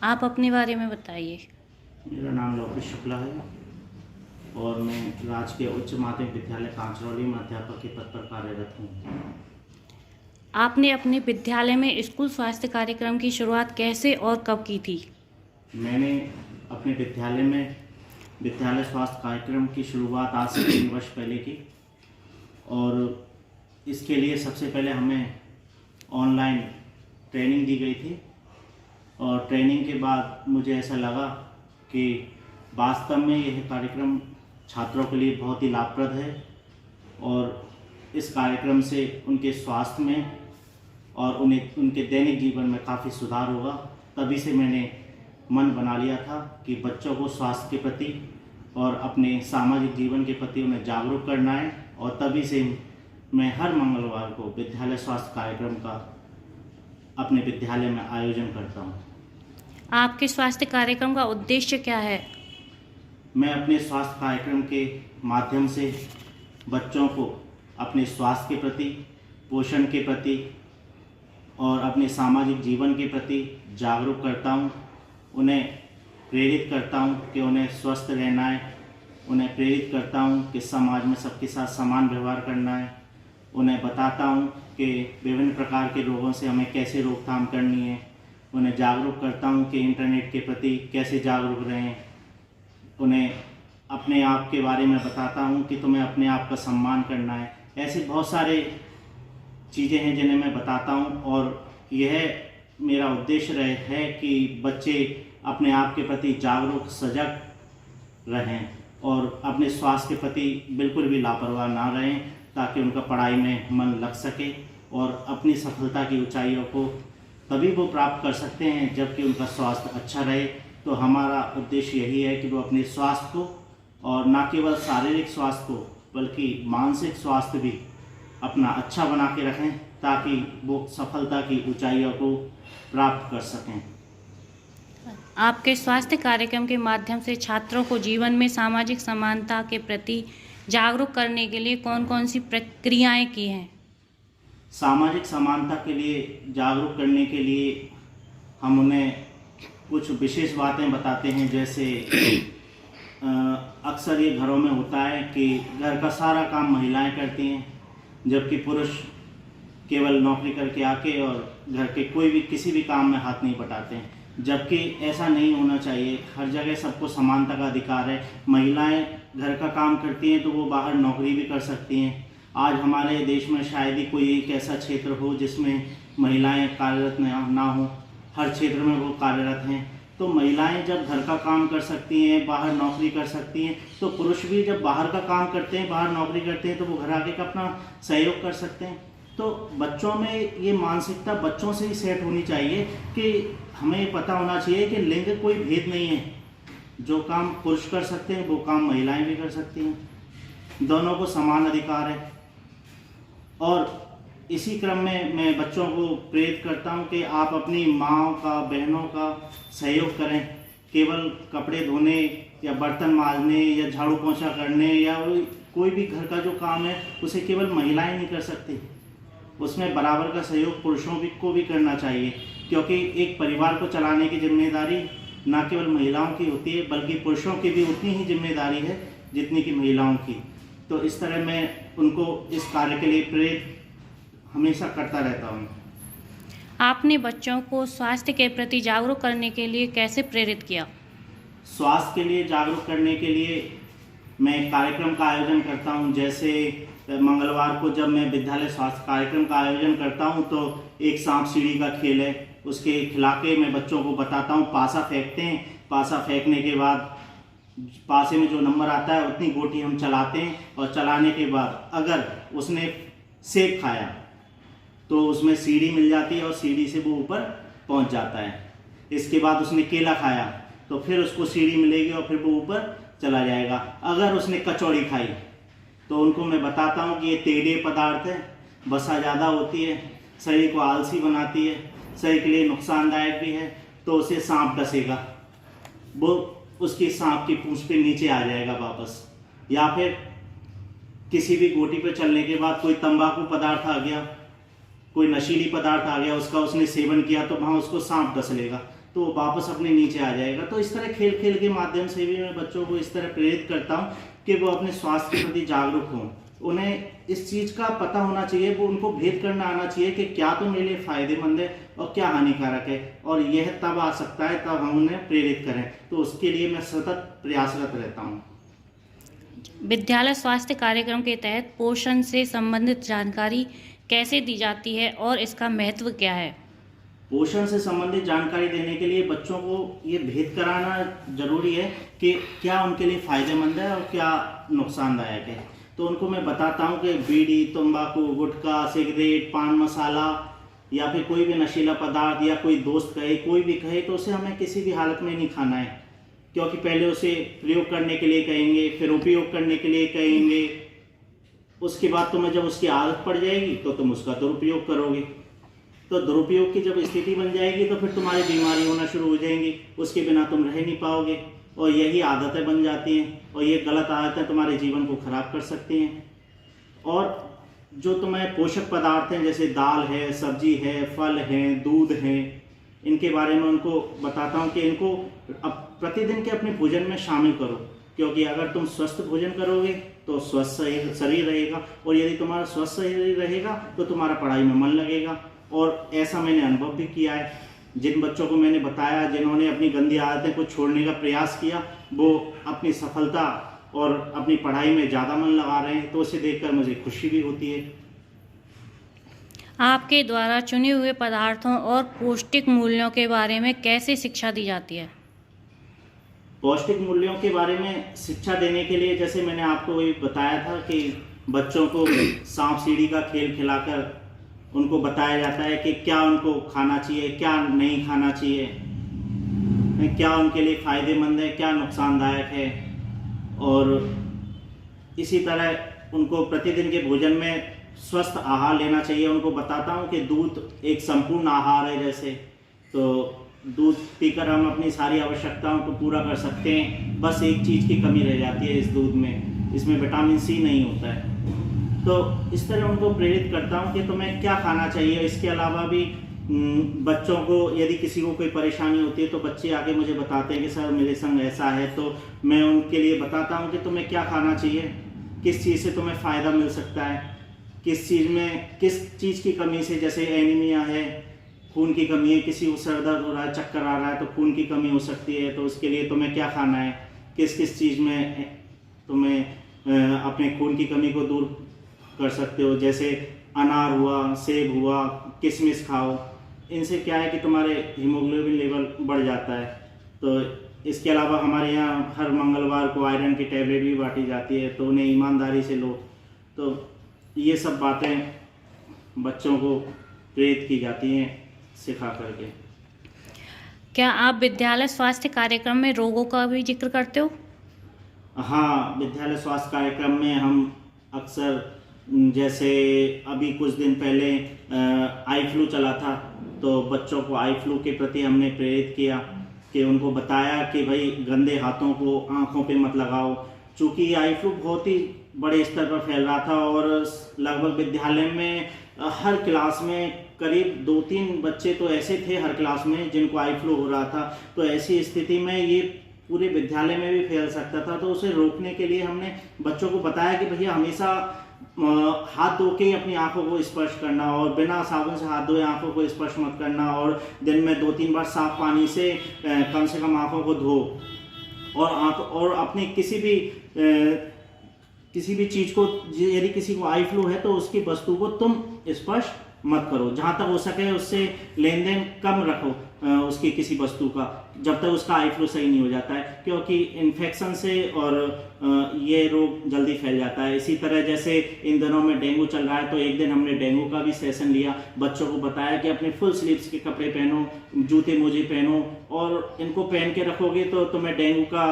आप अपने बारे में बताइए। मेरा नाम लोकेश शुक्ला है और मैं राजकीय उच्च माध्यमिक विद्यालय कांचरौली में अध्यापक के पद पर कार्यरत हूँ। आपने अपने विद्यालय में स्कूल स्वास्थ्य कार्यक्रम की शुरुआत कैसे और कब की थी? मैंने अपने विद्यालय में विद्यालय स्वास्थ्य कार्यक्रम की शुरुआत आज से 3 वर्ष पहले की और इसके लिए सबसे पहले हमें ऑनलाइन ट्रेनिंग दी गई थी और ट्रेनिंग के बाद मुझे ऐसा लगा कि वास्तव में यह कार्यक्रम छात्रों के लिए बहुत ही लाभप्रद है और इस कार्यक्रम से उनके स्वास्थ्य में और उनके दैनिक जीवन में काफ़ी सुधार होगा। तभी से मैंने मन बना लिया था कि बच्चों को स्वास्थ्य के प्रति और अपने सामाजिक जीवन के प्रति उन्हें जागरूक करना है और तभी से मैं हर मंगलवार को विद्यालय स्वास्थ्य कार्यक्रम का अपने विद्यालय में आयोजन करता हूँ। आपके स्वास्थ्य कार्यक्रम का उद्देश्य क्या है? मैं अपने स्वास्थ्य कार्यक्रम के माध्यम से बच्चों को अपने स्वास्थ्य के प्रति, पोषण के प्रति और अपने सामाजिक जीवन के प्रति जागरूक करता हूँ। उन्हें प्रेरित करता हूँ कि उन्हें स्वस्थ रहना है। उन्हें प्रेरित करता हूँ कि समाज में सबके साथ समान व्यवहार करना है। उन्हें बताता हूँ कि विभिन्न प्रकार के रोगों से हमें कैसे रोकथाम करनी है। उन्हें जागरूक करता हूँ कि इंटरनेट के प्रति कैसे जागरूक रहें। उन्हें अपने आप के बारे में बताता हूँ कि तुम्हें अपने आप का सम्मान करना है। ऐसे बहुत सारे चीज़ें हैं जिन्हें मैं बताता हूँ और यह मेरा उद्देश्य है कि बच्चे अपने आप के प्रति जागरूक, सजग रहें और अपने स्वास्थ्य के प्रति बिल्कुल भी लापरवाह ना रहें, ताकि उनका पढ़ाई में मन लग सके और अपनी सफलता की ऊंचाइयों को तभी वो प्राप्त कर सकते हैं जबकि उनका स्वास्थ्य अच्छा रहे। तो हमारा उद्देश्य यही है कि वो अपने स्वास्थ्य को और न केवल शारीरिक स्वास्थ्य को बल्कि मानसिक स्वास्थ्य भी अपना अच्छा बना के रखें, ताकि वो सफलता की ऊंचाइयों को प्राप्त कर सकें। आपके स्वास्थ्य कार्यक्रम के माध्यम से छात्रों को जीवन में सामाजिक समानता के प्रति जागरूक करने के लिए कौन कौन सी प्रक्रियाएं की हैं? सामाजिक समानता के लिए जागरूक करने के लिए हम उन्हें कुछ विशेष बातें बताते हैं। जैसे अक्सर ये घरों में होता है कि घर का सारा काम महिलाएं करती हैं, जबकि पुरुष केवल नौकरी करके आके और घर के कोई भी किसी भी काम में हाथ नहीं बटाते हैं, जबकि ऐसा नहीं होना चाहिए। हर जगह सबको समानता का अधिकार है। महिलाएं घर का काम करती हैं तो वो बाहर नौकरी भी कर सकती हैं। आज हमारे देश में शायद ही कोई एक ऐसा क्षेत्र हो जिसमें महिलाएं कार्यरत ना हो। हर क्षेत्र में वो कार्यरत हैं। तो महिलाएं जब घर का काम कर सकती हैं, बाहर नौकरी कर सकती हैं, तो पुरुष भी जब बाहर का काम करते हैं, बाहर नौकरी करते हैं, तो वो घर आके का अपना सहयोग कर सकते हैं। तो बच्चों में ये मानसिकता बच्चों से ही सेट होनी चाहिए कि हमें पता होना चाहिए कि लिंग कोई भेद नहीं है। जो काम पुरुष कर सकते हैं वो काम महिलाएं भी कर सकती हैं। दोनों को समान अधिकार है। और इसी क्रम में मैं बच्चों को प्रेरित करता हूं कि आप अपनी माँओं का, बहनों का सहयोग करें। केवल कपड़े धोने या बर्तन मांजने या झाड़ू पोंछा करने या कोई भी घर का जो काम है उसे केवल महिलाएं नहीं कर सकती। उसमें बराबर का सहयोग पुरुषों को भी करना चाहिए, क्योंकि एक परिवार को चलाने की जिम्मेदारी न केवल महिलाओं की होती है बल्कि पुरुषों की भी उतनी ही जिम्मेदारी है जितनी कि महिलाओं की। तो इस तरह मैं उनको इस कार्य के लिए प्रेरित हमेशा करता रहता हूँ। आपने बच्चों को स्वास्थ्य के प्रति जागरूक करने के लिए कैसे प्रेरित किया? स्वास्थ्य के लिए जागरूक करने के लिए मैं कार्यक्रम का आयोजन करता हूँ। जैसे मंगलवार को जब मैं विद्यालय स्वास्थ्य कार्यक्रम का आयोजन करता हूँ तो एक सांप सीढ़ी का खेल है, उसके खिला के मैं बच्चों को बताता हूँ। पासा फेंकते हैं, पासा फेंकने के बाद पासे में जो नंबर आता है उतनी गोटी हम चलाते हैं और चलाने के बाद अगर उसने सेब खाया तो उसमें सीढ़ी मिल जाती है और सीढ़ी से वो ऊपर पहुंच जाता है। इसके बाद उसने केला खाया तो फिर उसको सीढ़ी मिलेगी और फिर वो ऊपर चला जाएगा। अगर उसने कचौड़ी खाई तो उनको मैं बताता हूँ कि ये तेलीय पदार्थ है, वसा ज़्यादा होती है, शरीर को आलसी बनाती है, शरीर के लिए नुकसानदायक भी है, तो उसे सांप डसेगा, वो उसकी सांप की पूंछ पे नीचे आ जाएगा वापस। या फिर किसी भी गोटी पे चलने के बाद कोई तंबाकू पदार्थ आ गया, कोई नशीली पदार्थ आ गया, उसका उसने सेवन किया तो वहाँ उसको सांप डस लेगा। तो वापस अपने नीचे आ जाएगा। तो इस तरह खेल खेल के माध्यम से भी मैं बच्चों को इस तरह प्रेरित करता हूँ कि वो अपने स्वास्थ्य के प्रति जागरूक हों। उन्हें इस चीज़ का पता होना चाहिए, वो उनको भेद करना आना चाहिए कि क्या तो मेरे लिए फ़ायदेमंद है और क्या हानिकारक है, और यह तब आ सकता है तब हम उन्हें प्रेरित करें। तो उसके लिए मैं सतत प्रयासरत रहता हूँ। विद्यालय स्वास्थ्य कार्यक्रम के तहत पोषण से संबंधित जानकारी कैसे दी जाती है और इसका महत्व क्या है? पोषण से संबंधित जानकारी देने के लिए बच्चों को ये भेद कराना जरूरी है कि क्या उनके लिए फ़ायदेमंद है और क्या नुकसानदायक है। तो उनको मैं बताता हूँ कि बीड़ी, तंबाकू, गुटखा, सिगरेट, पान मसाला या फिर कोई भी नशीला पदार्थ, या कोई दोस्त कहे, कोई भी कहे, तो उसे हमें किसी भी हालत में नहीं खाना है। क्योंकि पहले उसे प्रयोग करने के लिए कहेंगे, फिर उपयोग करने के लिए कहेंगे, उसके बाद तुम्हें जब उसकी आदत पड़ जाएगी तो तुम उसका दुरुपयोग करोगे। तो दुरुपयोग की जब स्थिति बन जाएगी तो फिर तुम्हारी बीमारी होना शुरू हो जाएंगी, उसके बिना तुम रह नहीं पाओगे, और यही आदतें बन जाती हैं, और ये गलत आदतें तुम्हारे जीवन को खराब कर सकती हैं। और जो तुम्हें पोषक पदार्थ हैं, जैसे दाल है, सब्जी है, फल हैं, दूध हैं, इनके बारे में उनको बताता हूँ कि इनको अब प्रतिदिन के अपने भोजन में शामिल करो। क्योंकि अगर तुम स्वस्थ भोजन करोगे तो स्वस्थ शरीर रहेगा, और यदि तुम्हारा स्वस्थ शरीर रहेगा तो तुम्हारा पढ़ाई में मन लगेगा। और ऐसा मैंने अनुभव भी किया है। जिन बच्चों को मैंने बताया, जिन्होंने अपनी गंदी आदतें को छोड़ने का प्रयास किया, वो अपनी सफलता और अपनी पढ़ाई में ज़्यादा मन लगा रहे हैं, तो उसे देखकर मुझे खुशी भी होती है। आपके द्वारा चुने हुए पदार्थों और पौष्टिक मूल्यों के बारे में कैसे शिक्षा दी जाती है? पौष्टिक मूल्यों के बारे में शिक्षा देने के लिए, जैसे मैंने आपको वही बताया था कि बच्चों को सांप सीढ़ी का खेल खिलाकर उनको बताया जाता है कि क्या उनको खाना चाहिए, क्या नहीं खाना चाहिए, क्या उनके लिए फ़ायदेमंद है, क्या नुकसानदायक है। और इसी तरह उनको प्रतिदिन के भोजन में स्वस्थ आहार लेना चाहिए। उनको बताता हूँ कि दूध एक संपूर्ण आहार है, जैसे तो दूध पीकर हम अपनी सारी आवश्यकताओं को पूरा कर सकते हैं। बस एक चीज़ की कमी रह जाती है इस दूध में, इसमें विटामिन सी नहीं होता है। तो इस तरह उनको प्रेरित करता हूँ कि तुम्हें क्या खाना चाहिए। इसके अलावा भी बच्चों को यदि किसी को कोई परेशानी होती है तो बच्चे आके मुझे बताते हैं कि सर मेरे संग ऐसा है, तो मैं उनके लिए बताता हूँ कि तुम्हें क्या खाना चाहिए, किस चीज़ से तुम्हें फ़ायदा मिल सकता है, किस चीज़ की कमी से, जैसे एनीमिया है, खून की कमी है, किसी को सर दर्द हो रहा है, चक्कर आ रहा है, तो खून की कमी हो सकती है, तो उसके लिए तुम्हें क्या खाना है, किस किस चीज़ में तुम्हें अपने खून की कमी को दूर कर सकते हो। जैसे अनार हुआ, सेब हुआ, किशमिश खाओ, इनसे क्या है कि तुम्हारे हीमोग्लोबिन लेवल बढ़ जाता है। तो इसके अलावा हमारे यहाँ हर मंगलवार को आयरन की टैबलेट भी बांटी जाती है, तो उन्हें ईमानदारी से लो। तो ये सब बातें बच्चों को प्रेरित की जाती हैं सिखा करके। क्या आप विद्यालय स्वास्थ्य कार्यक्रम में रोगों का भी जिक्र करते हो? हाँ, विद्यालय स्वास्थ्य कार्यक्रम में हम अक्सर, जैसे अभी कुछ दिन पहले आई फ्लू चला था, तो बच्चों को आई फ्लू के प्रति हमने प्रेरित किया कि उनको बताया कि भाई गंदे हाथों को आँखों पे मत लगाओ। चूँकि आई फ्लू बहुत ही बड़े स्तर पर फैल रहा था, और लगभग विद्यालय में हर क्लास में करीब 2-3 बच्चे तो ऐसे थे हर क्लास में जिनको आई फ्लू हो रहा था। तो ऐसी स्थिति में ये पूरे विद्यालय में भी फैल सकता था। तो उसे रोकने के लिए हमने बच्चों को बताया कि भैया हमेशा हाथ धो के ही अपनी आंखों को स्पर्श करना, और बिना साबुन से हाथ धोए आंखों को स्पर्श मत करना, और दिन में 2-3 बार साफ पानी से कम आंखों को धो, और अपनी किसी भी चीज़ को, यदि किसी को आई फ्लू है तो उसकी वस्तु को तुम स्पर्श मत करो। जहाँ तक हो सके उससे लेन देन कम रखो उसकी किसी वस्तु का, जब तक उसका आई फ्लू सही नहीं हो जाता है, क्योंकि इन्फेक्शन से और ये रोग जल्दी फैल जाता है। इसी तरह जैसे इन दिनों में डेंगू चल रहा है, तो एक दिन हमने डेंगू का भी सेशन लिया। बच्चों को बताया कि अपने फुल स्लीव्स के कपड़े पहनो, जूते मोजे पहनो, और इनको पहन के रखोगे तो तुम्हें डेंगू का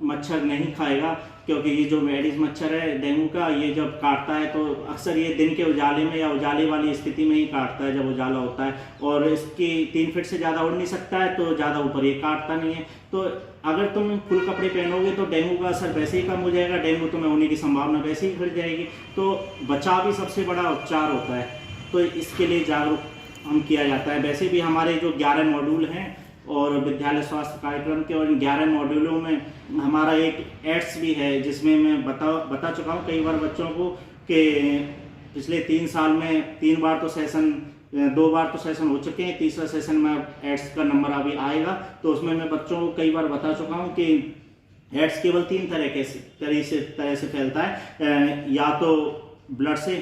मच्छर नहीं खाएगा। क्योंकि ये जो एडिस मच्छर है डेंगू का, ये जब काटता है तो अक्सर ये दिन के उजाले में या उजाले वाली स्थिति में ही काटता है, जब उजाला होता है, और इसकी 3 फीट से ज़्यादा उड़ नहीं सकता है, तो ज़्यादा ऊपर ये काटता नहीं है। तो अगर तुम फुल कपड़े पहनोगे तो डेंगू का असर वैसे ही कम हो जाएगा, डेंगू तुम्हें होने की संभावना वैसे ही बढ़ जाएगी। तो बचाव ही सबसे बड़ा उपचार होता है, तो इसके लिए जागरूक हम किया जाता है। वैसे भी हमारे जो 11 मॉड्यूल हैं और विद्यालय स्वास्थ्य कार्यक्रम के और इन 11 मॉड्यूलों में हमारा एक एड्स भी है, जिसमें मैं बता चुका हूँ कई बार बच्चों को कि पिछले 3 साल में 2 बार तो सेशन हो चुके हैं, तीसरा सेशन में एड्स का नंबर अभी आएगा। तो उसमें मैं बच्चों को कई बार बता चुका हूँ कि एड्स केवल 3 तरह से फैलता है, या तो ब्लड से,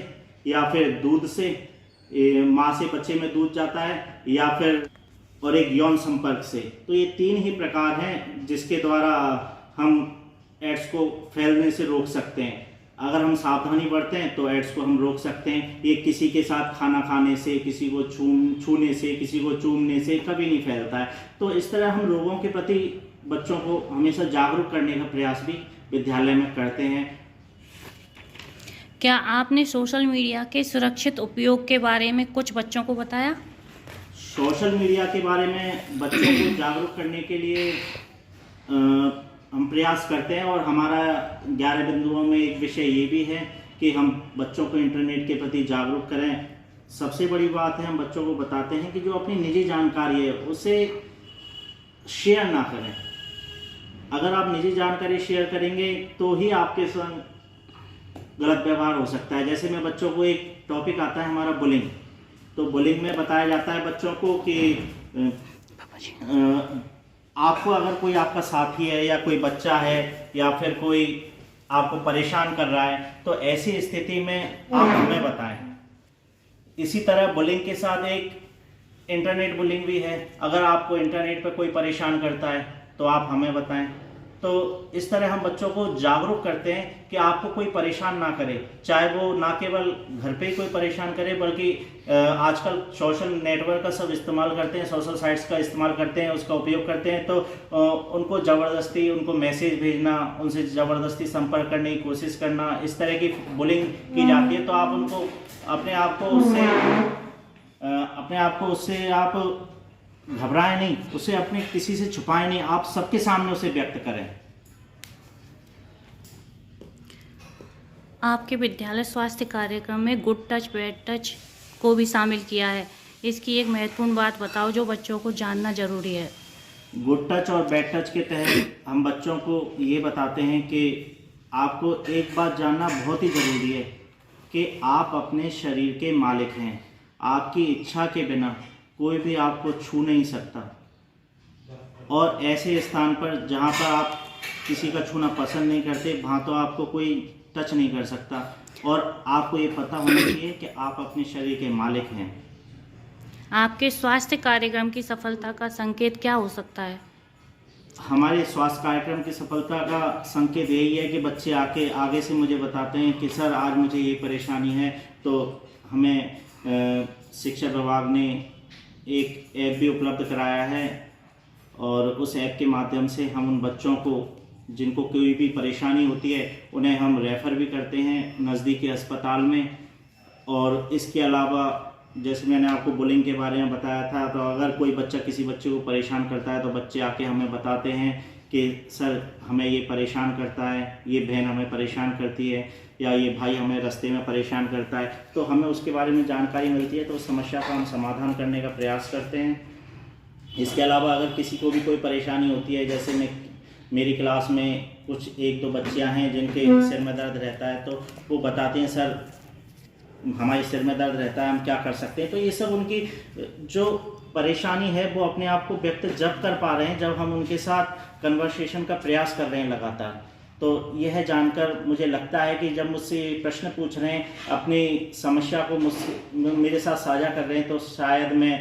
या फिर दूध से, माँ से बच्चे में दूध जाता है, या फिर और एक यौन संपर्क से। तो ये 3 ही प्रकार हैं जिसके द्वारा हम एड्स को फैलने से रोक सकते हैं। अगर हम सावधानी बरतें हैं तो एड्स को हम रोक सकते हैं। ये किसी के साथ खाना खाने से, किसी को छूने से, किसी को चूमने से कभी नहीं फैलता है। तो इस तरह हम रोगों के प्रति बच्चों को हमेशा जागरूक करने का प्रयास भी विद्यालय में करते हैं। क्या आपने सोशल मीडिया के सुरक्षित उपयोग के बारे में कुछ बच्चों को बताया? सोशल मीडिया के बारे में बच्चों को जागरूक करने के लिए हम प्रयास करते हैं, और हमारा 11 बिंदुओं में एक विषय ये भी है कि हम बच्चों को इंटरनेट के प्रति जागरूक करें। सबसे बड़ी बात है, हम बच्चों को बताते हैं कि जो अपनी निजी जानकारी है उसे शेयर ना करें। अगर आप निजी जानकारी शेयर करेंगे तो ही आपके संग गलत व्यवहार हो सकता है। जैसे मैं बच्चों को एक टॉपिक आता है हमारा बुलिंग, तो बुलिंग में बताया जाता है बच्चों को कि आपको अगर कोई आपका साथी है या कोई बच्चा है या फिर कोई आपको परेशान कर रहा है तो ऐसी स्थिति में आप हमें बताएं। इसी तरह बुलिंग के साथ एक इंटरनेट बुलिंग भी है। अगर आपको इंटरनेट पर कोई परेशान करता है तो आप हमें बताएं। तो इस तरह हम बच्चों को जागरूक करते हैं कि आपको कोई परेशान ना करे, चाहे वो ना केवल घर पे ही कोई परेशान करे, बल्कि आजकल सोशल नेटवर्क का सब इस्तेमाल करते हैं, सोशल साइट्स का इस्तेमाल करते हैं, उसका उपयोग करते हैं। तो उनको ज़बरदस्ती उनको मैसेज भेजना, उनसे ज़बरदस्ती संपर्क करने की कोशिश करना, इस तरह की बुलिंग की जाती है। तो आप उनको अपने आप को उससे आप घबराएं नहीं, उसे अपने किसी से छुपाएं नहीं, आप सबके सामने उसे व्यक्त करें। आपके विद्यालय स्वास्थ्य कार्यक्रम में गुड टच बैड टच को भी शामिल किया है। इसकी एक महत्वपूर्ण बात बताओ जो बच्चों को जानना जरूरी है। गुड टच और बैड टच के तहत हम बच्चों को ये बताते हैं कि आपको एक बात जानना बहुत ही ज़रूरी है कि आप अपने शरीर के मालिक हैं। आपकी इच्छा के बिना कोई भी आपको छू नहीं सकता, और ऐसे स्थान पर जहाँ पर आप किसी का छूना पसंद नहीं करते वहाँ तो आपको कोई टच नहीं कर सकता। और आपको ये पता होना चाहिए कि आप अपने शरीर के मालिक हैं। आपके स्वास्थ्य कार्यक्रम की सफलता का संकेत क्या हो सकता है? हमारे स्वास्थ्य कार्यक्रम की सफलता का संकेत यही है कि बच्चे आगे से मुझे बताते हैं कि सर आज मुझे ये परेशानी है। तो हमें शिक्षा विभाग ने एक ऐप भी उपलब्ध कराया है, और उस ऐप के माध्यम से हम उन बच्चों को जिनको कोई भी परेशानी होती है उन्हें हम रेफ़र भी करते हैं नज़दीकी अस्पताल में। और इसके अलावा जैसे मैंने आपको बुलिंग के बारे में बताया था, तो अगर कोई बच्चा किसी बच्चे को परेशान करता है तो बच्चे आके हमें बताते हैं कि सर हमें ये परेशान करता है, ये बहन हमें परेशान करती है, या ये भाई हमें रास्ते में परेशान करता है। तो हमें उसके बारे में जानकारी मिलती है, तो उस समस्या का हम समाधान करने का प्रयास करते हैं। इसके अलावा अगर किसी को भी कोई परेशानी होती है, जैसे मेरी क्लास में कुछ 1-2 बच्चियाँ हैं जिनके सिर में दर्द रहता है, तो वो बताते हैं सर हमारे सिर में दर्द रहता है, हम क्या कर सकते हैं। तो ये सब उनकी जो परेशानी है वो अपने आप को व्यक्त जब कर पा रहे हैं जब हम उनके साथ कन्वर्सेशन का प्रयास कर रहे हैं लगातार। तो यह जानकर मुझे लगता है कि जब मुझसे प्रश्न पूछ रहे हैं, अपनी समस्या को मेरे साथ साझा कर रहे हैं, तो शायद मैं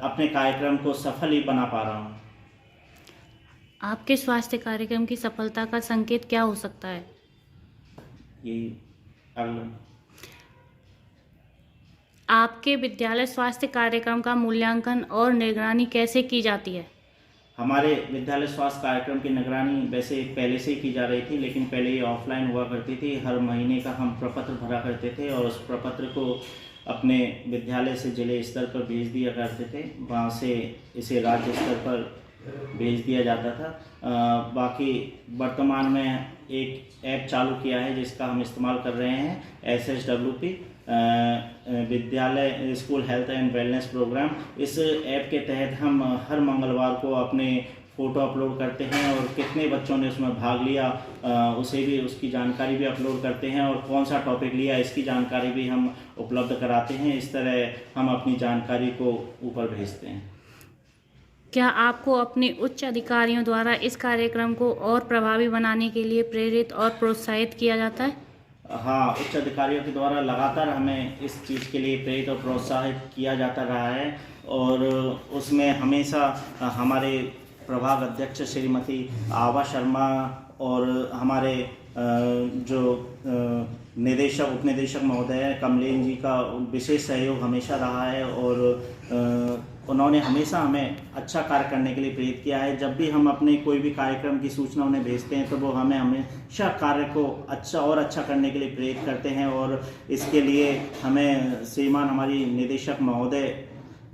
अपने कार्यक्रम को सफल ही बना पा रहा हूँ। आपके स्वास्थ्य कार्यक्रम की सफलता का संकेत क्या हो सकता है? आपके विद्यालय स्वास्थ्य कार्यक्रम का मूल्यांकन और निगरानी कैसे की जाती है? हमारे विद्यालय स्वास्थ्य कार्यक्रम की निगरानी वैसे पहले से ही की जा रही थी, लेकिन पहले ये ऑफलाइन हुआ करती थी। हर महीने का हम प्रपत्र भरा करते थे और उस प्रपत्र को अपने विद्यालय से जिले स्तर पर भेज दिया करते थे, वहाँ से इसे राज्य स्तर पर भेज दिया जाता था। बाकी वर्तमान में एक ऐप चालू किया है जिसका हम इस्तेमाल कर रहे हैं, SSWP, विद्यालय school health and wellness programme. इस ऐप के तहत हम हर मंगलवार को अपने फ़ोटो अपलोड करते हैं और कितने बच्चों ने उसमें भाग लिया उसे भी, उसकी जानकारी भी अपलोड करते हैं और कौन सा टॉपिक लिया इसकी जानकारी भी हम उपलब्ध कराते हैं। इस तरह हम अपनी जानकारी को ऊपर भेजते हैं। क्या आपको अपने उच्च अधिकारियों द्वारा इस कार्यक्रम को और प्रभावी बनाने के लिए प्रेरित और प्रोत्साहित किया जाता है? हाँ, उच्च अधिकारियों के द्वारा लगातार हमें इस चीज़ के लिए प्रेरित और प्रोत्साहित किया जाता रहा है और उसमें हमेशा हमारे प्रभाग अध्यक्ष श्रीमती आभा शर्मा और हमारे जो निदेशक उपनिदेशक महोदय कमलेन जी का विशेष सहयोग हमेशा रहा है और उन्होंने हमेशा हमें अच्छा कार्य करने के लिए प्रेरित किया है। जब भी हम अपने कोई भी कार्यक्रम की सूचना उन्हें भेजते हैं तो वो हमें हमेशा कार्य को अच्छा और अच्छा करने के लिए प्रेरित करते हैं और इसके लिए हमें श्रीमान हमारी निदेशक महोदय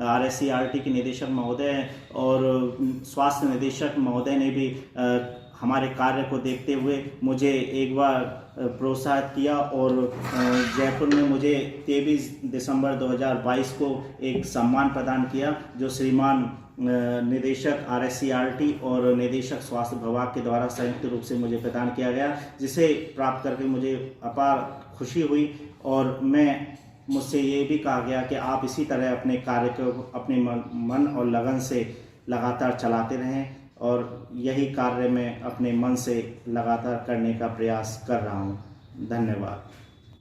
RSCRT के निदेशक महोदय और स्वास्थ्य निदेशक महोदय ने भी हमारे कार्य को देखते हुए मुझे एक बार प्रोत्साहित किया और जयपुर में मुझे 23 दिसंबर 2022 को एक सम्मान प्रदान किया जो श्रीमान निदेशक RSCRT और निदेशक स्वास्थ्य विभाग के द्वारा संयुक्त रूप से मुझे प्रदान किया गया, जिसे प्राप्त करके मुझे अपार खुशी हुई और मुझसे ये भी कहा गया कि आप इसी तरह अपने कार्य को अपने मन और लगन से लगातार चलाते रहें और यही कार्य मैं अपने मन से लगातार करने का प्रयास कर रहा हूँ। धन्यवाद।